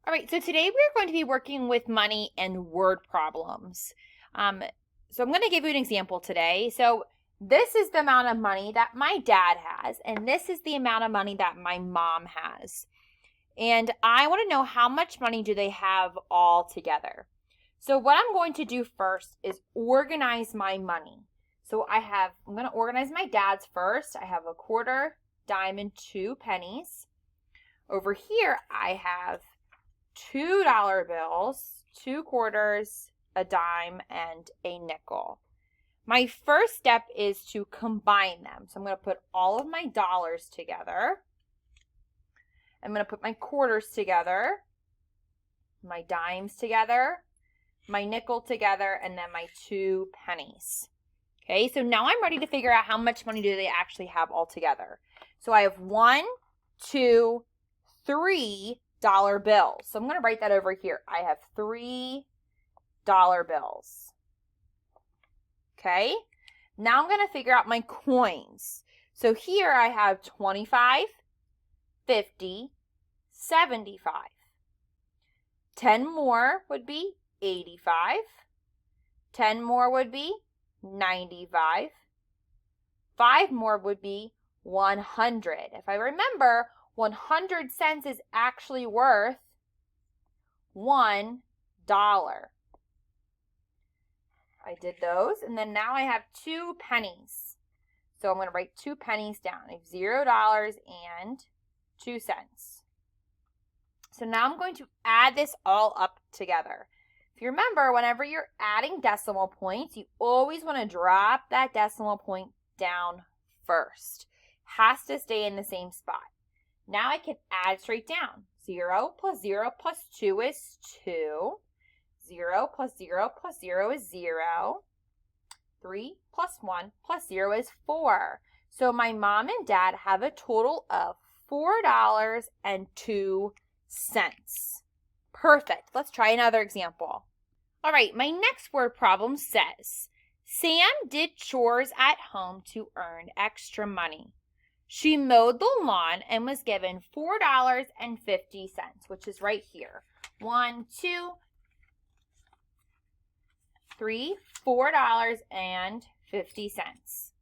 All right, so today we're going to be working with money and word problems. So I'm going to give you an example today. So this is the amount of money that my dad has, and this is the amount of money that my mom has. And I want to know how much money do they have all together. So what I'm going to do first is organize my money. So I'm going to organize my dad's first. I have a quarter, dime, and 2 pennies. Over here, I have $2 bills, 2 quarters, a dime, and a nickel. My first step is to combine them. So I'm going to put all of my dollars together. I'm going to put my quarters together, my dimes together, my nickel together, and then my 2 pennies. Okay, so now I'm ready to figure out how much money do they actually have all together. So I have 1, 2, 3 dollar bills. So I'm going to write that over here. I have $3 bills. Okay, now I'm going to figure out my coins. So here I have 25, 50, 75. 10 more would be 85. 10 more would be 95. 5 more would be 100. If I remember, 100 cents is actually worth $1. I did those, and then now I have 2 pennies. So I'm going to write 2 pennies down. I have $0.02. So now I'm going to add this all up together. If you remember, whenever you're adding decimal points, you always want to drop that decimal point down first. Has to stay in the same spot. Now I can add straight down. 0 plus 0 plus 2 is 2. 0 plus 0 plus 0 is 0. 3 plus 1 plus 0 is 4. So my mom and dad have a total of $4.02. Perfect. Let's try another example. All right, my next word problem says, Sam did chores at home to earn extra money. She mowed the lawn and was given $4.50, which is right here. 1, 2, 3, $4.50.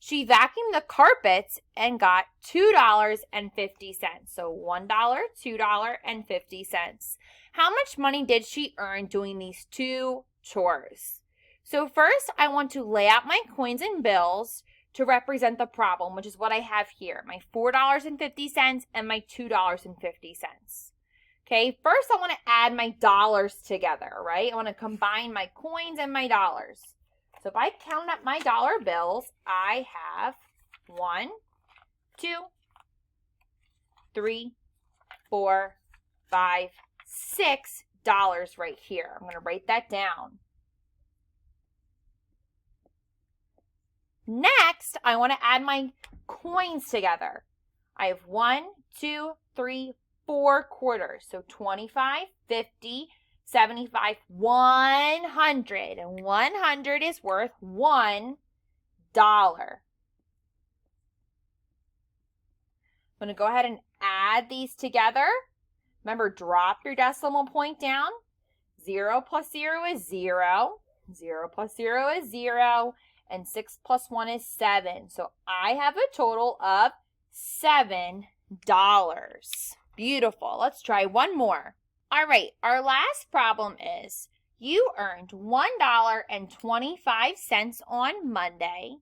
She vacuumed the carpets and got $2.50. So $1, $2.50. How much money did she earn doing these 2 chores? So first, I want to lay out my coins and bills to represent the problem, which is what I have here, my $4.50 and my $2.50. Okay, first I want to add my dollars together, right? I want to combine my coins and my dollars. So if I count up my dollar bills, I have 1, 2, 3, 4, 5, $6 right here. I'm going to write that down. Next, I want to add my coins together. I have 1, 2, 3, 4 quarters. So 25, 50, 75, 100. And 100 is worth $1. I'm going to go ahead and add these together. Remember, drop your decimal point down. 0 plus 0 is 0. 0 plus 0 is 0. And 6 plus 1 is 7. So I have a total of $7. Beautiful. Let's try one more. All right, our last problem is you earned $1.25 on Monday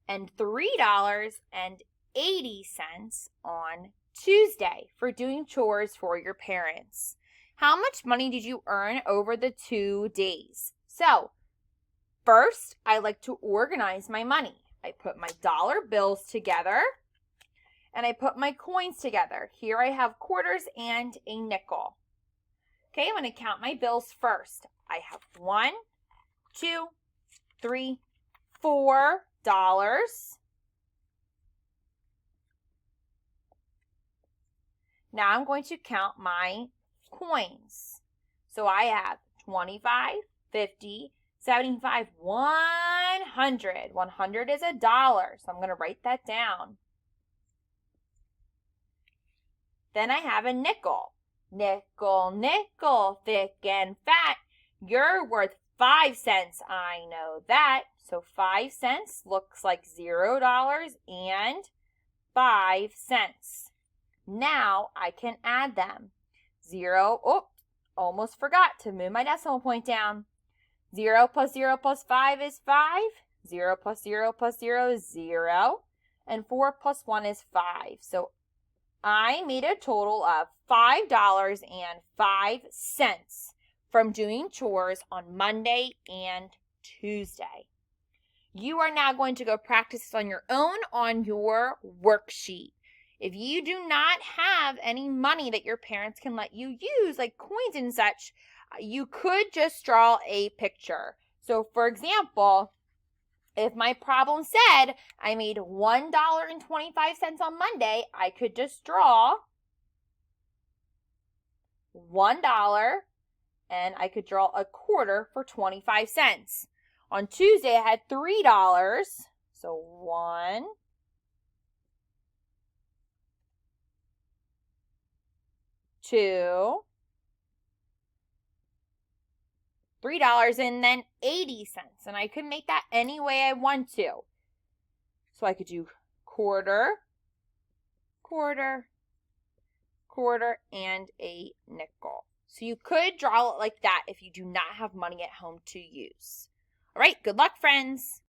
and $3.80 on Tuesday for doing chores for your parents. How much money did you earn over the 2 days? So, first, I like to organize my money. I put my dollar bills together and I put my coins together. Here I have quarters and a nickel. Okay, I'm going to count my bills first. I have 1, 2, 3, $4. Now I'm going to count my coins. So I have 25, 50, 75, 100. 100 is $1, so I'm going to write that down. Then I have a nickel. Nickel, nickel, thick and fat. You're worth 5 cents, I know that. So 5 cents looks like $0 and 5 cents. Now I can add them. 0, almost forgot to move my decimal point down. 0 plus 0 plus 5 is 5. 0 plus 0 plus 0 is 0. And 4 plus 1 is 5. So I made a total of $5.05 from doing chores on Monday and Tuesday. You are now going to go practice this on your own on your worksheet. If you do not have any money that your parents can let you use, like coins and such, you could just draw a picture. So for example, if my problem said I made $1.25 on Monday, I could just draw $1 and I could draw a quarter for 25 cents. On Tuesday, I had $3. So 1, 2, $3 and then 80 cents. And I could make that any way I want to. So I could do quarter, quarter, quarter, and a nickel. So you could draw it like that if you do not have money at home to use. All right, good luck, friends.